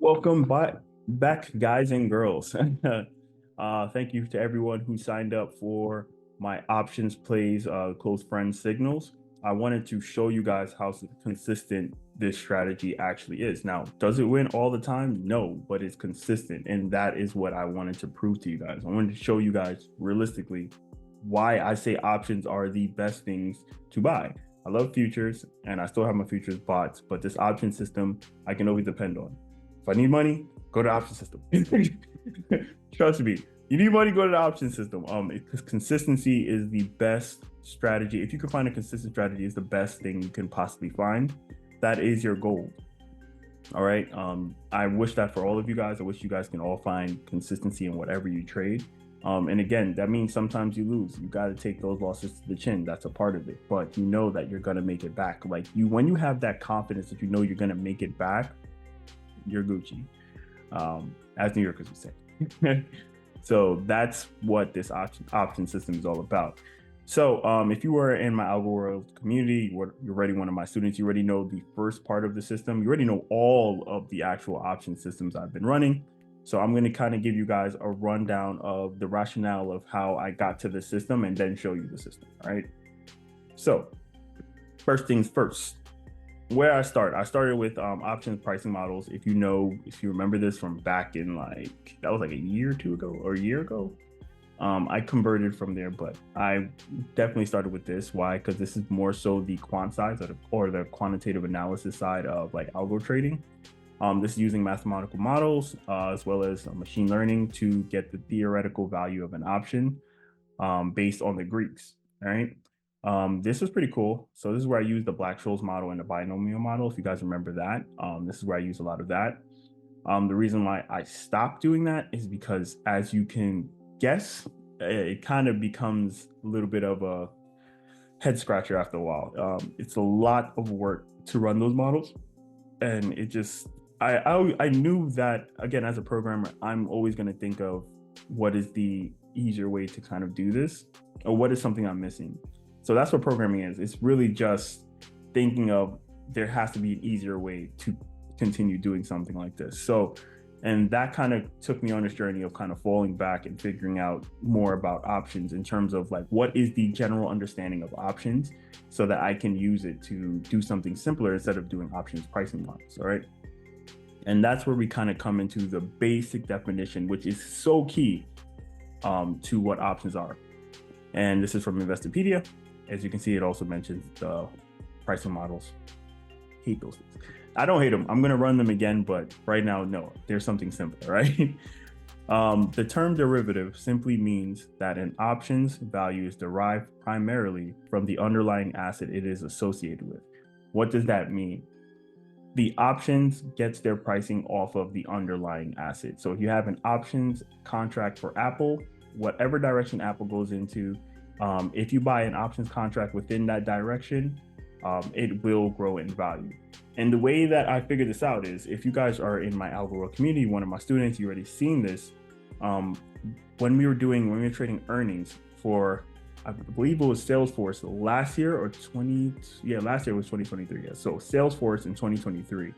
Welcome back, guys and girls. Thank you to everyone who signed up for my options plays close friends signals. I wanted to show you guys how consistent this strategy actually is. Now, does it win all the time? No, but it's consistent, and that is what I wanted to prove to you guys. I wanted to show you guys realistically why I say options are the best things to buy. I love futures, and I still have my futures bots, but this option system I can always depend on. If I need money, go to the option system. Trust me. You need money, go to the option system. Because consistency is the best strategy. If you can find a consistent strategy, is the best thing you can possibly find. That is your goal. All right. I wish that for all of you guys. I wish you guys can all find consistency in whatever you trade. And again, that means sometimes you lose. You got to take those losses to the chin. That's a part of it. But you know that you're gonna make it back. When you have that confidence that you know you're gonna make it back, you're Gucci, as New Yorkers would say. So that's what this option system is all about. So if you were in my Algo World community, you're already one of my students, you already know the first part of the system. You already know all of the actual option systems I've been running. So I'm going to kind of give you guys a rundown of the rationale of how I got to the system and then show you the system. All right. So first things first, where I started with options pricing models. If you remember this from back in that was like a year or two ago or a year ago, I converted from there, but I definitely started with this. Why? Because this is more so the quant side or the quantitative analysis side of like algo trading. This is using mathematical models as well as machine learning to get the theoretical value of an option based on the Greeks. All right. This is pretty cool. So this is where I use the Black-Scholes model and the binomial model. If you guys remember that, this is where I use a lot of that. The reason why I stopped doing that is because, as you can guess, it kind of becomes a little bit of a head scratcher after a while. It's a lot of work to run those models, and I knew that, again, as a programmer, I'm always going to think of what is the easier way to kind of do this, or what is something I'm missing. So that's what programming is. It's really just thinking of there has to be an easier way to continue doing something like this. So, and that kind of took me on this journey of kind of falling back and figuring out more about options in terms of like, what is the general understanding of options so that I can use it to do something simpler instead of doing options pricing models. All right. And that's where we kind of come into the basic definition, which is so key to what options are. And this is from Investopedia. As you can see, it also mentions the pricing models. Hate those things. I don't hate them. I'm going to run them again, but right now, no, there's something simpler, right? The term derivative simply means that an option's value is derived primarily from the underlying asset it is associated with. What does that mean? The options gets their pricing off of the underlying asset. So if you have an options contract for Apple, whatever direction Apple goes into, if you buy an options contract within that direction, it will grow in value. And the way that I figured this out is, if you guys are in my Algo World community, one of my students, you already seen this. When we were trading earnings for, I believe it was Salesforce last year last year was 2023. Yeah. So Salesforce in 2023,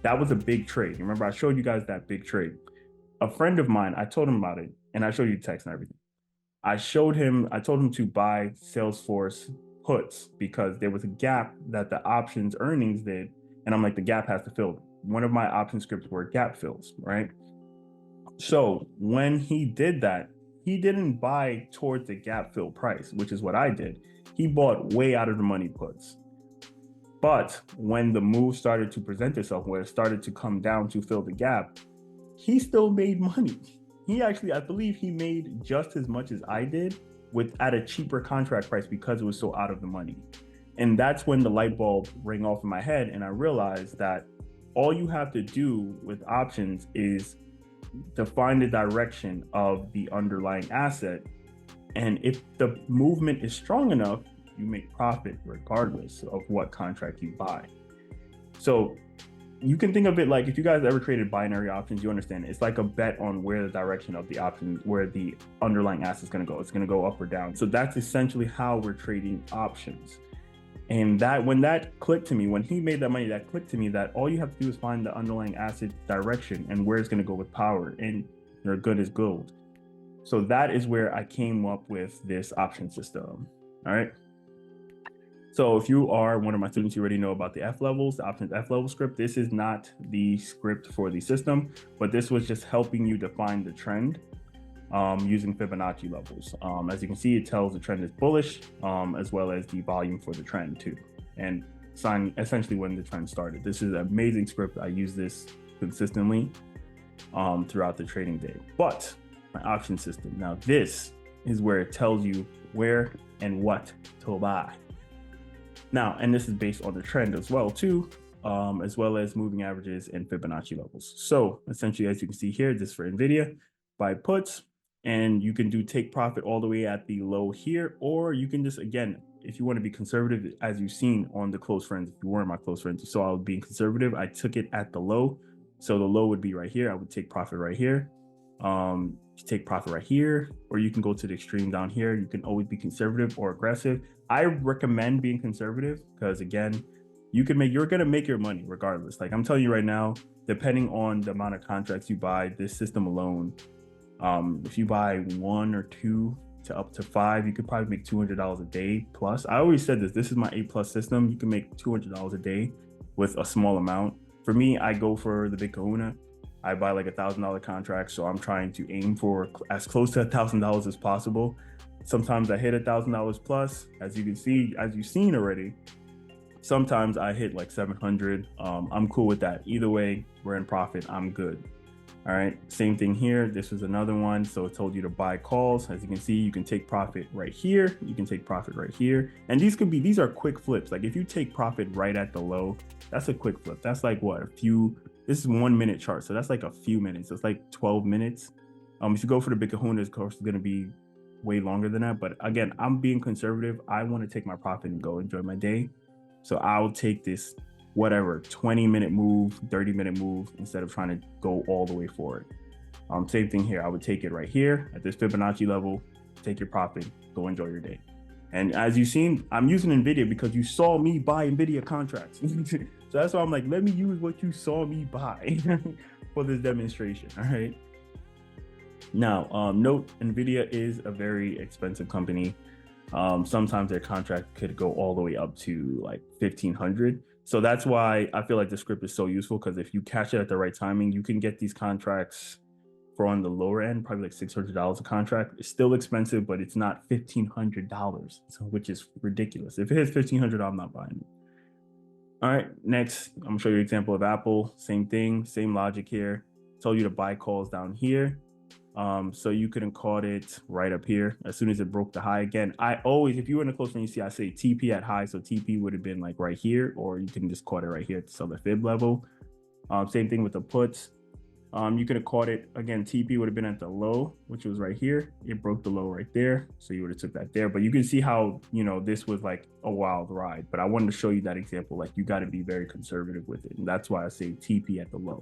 that was a big trade. Remember, I showed you guys that big trade. A friend of mine, I told him about it, and I showed you the text and everything. I told him to buy Salesforce puts because there was a gap that the options earnings did. And I'm like, the gap has to fill. One of my option scripts were gap fills, right? So when he did that, he didn't buy towards the gap fill price, which is what I did. He bought way out of the money puts. But when the move started to present itself, where it started to come down to fill the gap, he still made money. He actually, I believe he made just as much as I did at a cheaper contract price because it was so out of the money. And that's when the light bulb rang off in my head. And I realized that all you have to do with options is define the direction of the underlying asset. And if the movement is strong enough, you make profit regardless of what contract you buy. So you can think of it like, if you guys ever traded binary options, you understand it's like a bet on where the direction of the option, where the underlying asset is going to go. It's going to go up or down. So that's essentially how we're trading options. And that when that clicked to me, when he made that money, that clicked to me that all you have to do is find the underlying asset direction and where it's going to go with power, and you're good as gold. So that is where I came up with this option system. All right. So if you are one of my students, you already know about the F levels, the options F level script. This is not the script for the system, but this was just helping you define the trend using Fibonacci levels. As you can see, it tells the trend is bullish, as well as the volume for the trend too, and essentially when the trend started. This is an amazing script. I use this consistently throughout the trading day. But my option system, now this is where it tells you where and what to buy. Now, and this is based on the trend as well too, as well as moving averages and Fibonacci levels. So essentially, as you can see here, this is for NVIDIA, buy puts, and you can do take profit all the way at the low here, or you can just, again, if you want to be conservative, as you've seen on the close friends, if you weren't my close friends, you saw I was being conservative. I took it at the low. So the low would be right here. I would take profit right here. Take profit right here, or you can go to the extreme down here. You can always be conservative or aggressive. I recommend being conservative because, again, you're gonna make your money regardless. Like I'm telling you right now, depending on the amount of contracts you buy, this system alone, if you buy 1 or 2 to up to 5, you could probably make $200 a day plus. I always said this is my A+ system. You can make $200 a day with a small amount. For me, I go for the big kahuna. I buy like $1,000 contracts, so I'm trying to aim for as close to $1,000 as possible. Sometimes I hit $1,000 plus, as you can see, as you've seen already. Sometimes I hit like 700. I'm cool with that. Either way, we're in profit. I'm good. All right, same thing here. This was another one. So it told you to buy calls. As you can see, you can take profit right here. You can take profit right here. And these are quick flips. Like if you take profit right at the low, that's a quick flip. That's like what, this is 1 minute chart. So that's like a few minutes. It's like 12 minutes. If you go for the big kahuna, of course, it's going to be way longer than that. But again, I'm being conservative. I want to take my profit and go enjoy my day. So I'll take this, whatever, 20-minute move, 30-minute move, instead of trying to go all the way forward. Same thing here. I would take it right here at this Fibonacci level, take your profit, go enjoy your day. And as you've seen, I'm using NVIDIA because you saw me buy NVIDIA contracts. So that's why I'm like, let me use what you saw me buy for this demonstration, all right? Now, note, NVIDIA is a very expensive company. Sometimes their contract could go all the way up to like 1,500. So that's why I feel like the script is so useful, because if you catch it at the right timing, you can get these contracts for on the lower end, probably like $600 a contract. It's still expensive, but it's not $1,500, which is ridiculous. If it hits $1,500, I'm not buying it. All right, next, I'm gonna show you an example of Apple. Same thing, same logic here. Told you to buy calls down here. So you couldn't caught it right up here as soon as it broke the high. Again, I always, if you were in a close one, you see I say TP at high, so TP would have been like right here, or you can just caught it right here to sell the fib level. Same thing with the puts. You could have caught it, again, TP would have been at the low, which was right here. It broke the low right there, so you would have took that there. But you can see how, this was like a wild ride. But I wanted to show you that example. Like, you got to be very conservative with it, and that's why I say TP at the low.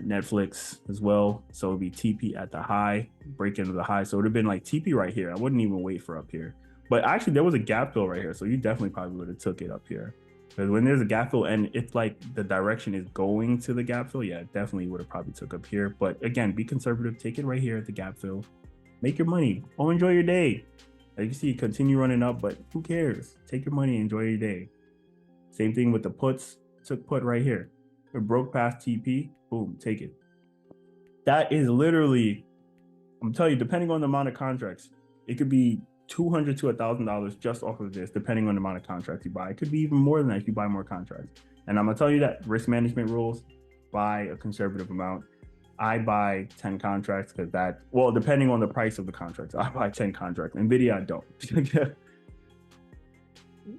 Netflix as well, so it'd be TP at the high, break into the high, so it would have been like TP right here. I wouldn't even wait for up here, but actually there was a gap fill right here, so you definitely probably would have took it up here, because when there's a gap fill and it's like the direction is going to the gap fill, yeah, definitely would have probably took up here. But again, be conservative, take it right here at the gap fill, make your money, enjoy your day. As you can see, continue running up, but who cares? Take your money, enjoy your day. Same thing with the puts. Took put right here. It broke past TP, boom, take it. That is literally, I'm telling you, depending on the amount of contracts, it could be $200 to $1,000 just off of this, depending on the amount of contracts you buy. It could be even more than that if you buy more contracts. And I'm gonna tell you that risk management rules, buy a conservative amount. I buy 10 contracts because depending on the price of the contracts, I buy 10 contracts. NVIDIA, I don't.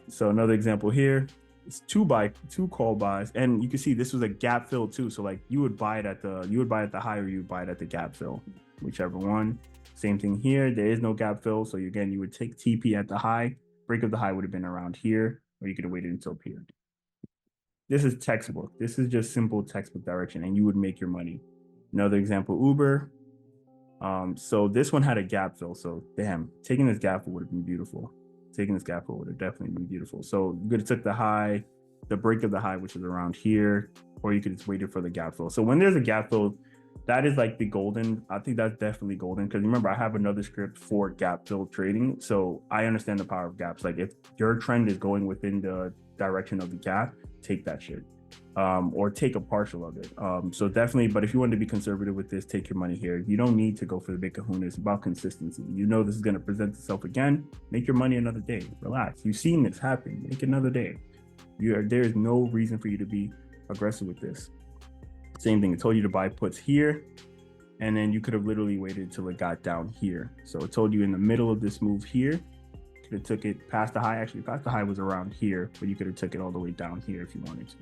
So another example here. It's two call buys, and you can see this was a gap fill too. So like you would buy it at the high, or you would buy it at the gap fill, whichever one. Same thing here. There is no gap fill, so again you would take TP at the high. Break of the high would have been around here, or you could have waited until here. This is textbook. This is just simple textbook direction, and you would make your money. Another example, Uber. So this one had a gap fill. So damn, taking this gap fill would have been beautiful. taking this gap fill would have definitely been beautiful. So you could have took the high, the break of the high, which is around here, or you could just waited for the gap fill. So when there's a gap fill, that is like the golden. I think that's definitely golden, because remember, I have another script for gap fill trading. So I understand the power of gaps. Like if your trend is going within the direction of the gap, take that shit. Or take a partial of it. So definitely, but if you want to be conservative with this, take your money here. You don't need to go for the big kahuna. It's about consistency. You know this is going to present itself again. Make your money another day. Relax. You've seen this happen. Make another day. There's no reason for you to be aggressive with this. Same thing. It told you to buy puts here, and then you could have literally waited till it got down here. So it told you in the middle of this move here, could have took it past the high. Actually, past the high was around here, but you could have took it all the way down here if you wanted to.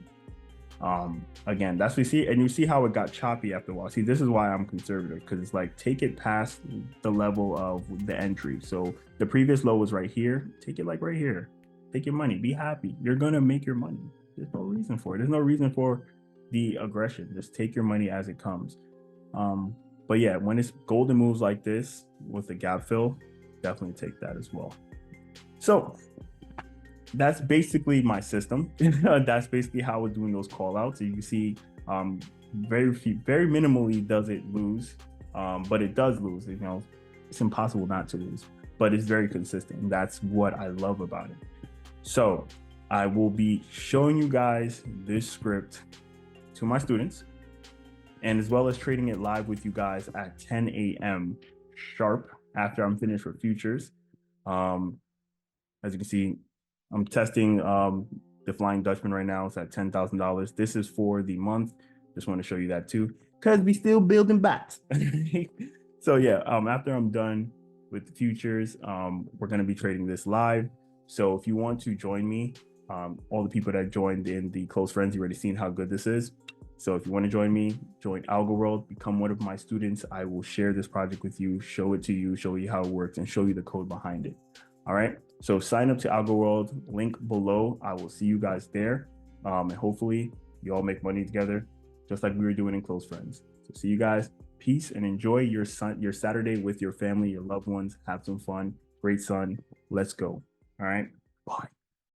Again, that's what you see, and you see how it got choppy after a while. See, this is why I'm conservative, because it's like, take it past the level of the entry. So the previous low was right here. Take it like right here. Take your money. Be happy. You're gonna make your money. There's no reason for it. There's no reason for the aggression. Just take your money as it comes. But yeah, when it's golden moves like this with the gap fill, definitely take that as well. So that's basically my system. That's basically how we're doing those call outs. So you can see very minimally does it lose, but it does lose. You know, it's impossible not to lose, but it's very consistent, and that's what I love about it. So I will be showing you guys this script to my students, and as well as trading it live with you guys at 10 a.m. sharp after I'm finished with futures. As you can see, I'm testing the Flying Dutchman right now. It's at $10,000. This is for the month. Just want to show you that too, because we still building bats. So yeah, after I'm done with the futures, we're going to be trading this live. So if you want to join me, all the people that joined in the close friends, you already seen how good this is. So if you want to join me, join AlgoWorld, become one of my students. I will share this project with you, show it to you, show you how it works, and show you the code behind it. All right. So sign up to AlgoWorld, link below. I will see you guys there. And hopefully you all make money together, just like we were doing in Close Friends. So see you guys. Peace, and enjoy your Saturday with your family, your loved ones. Have some fun. Great sun. Let's go. All right. Bye.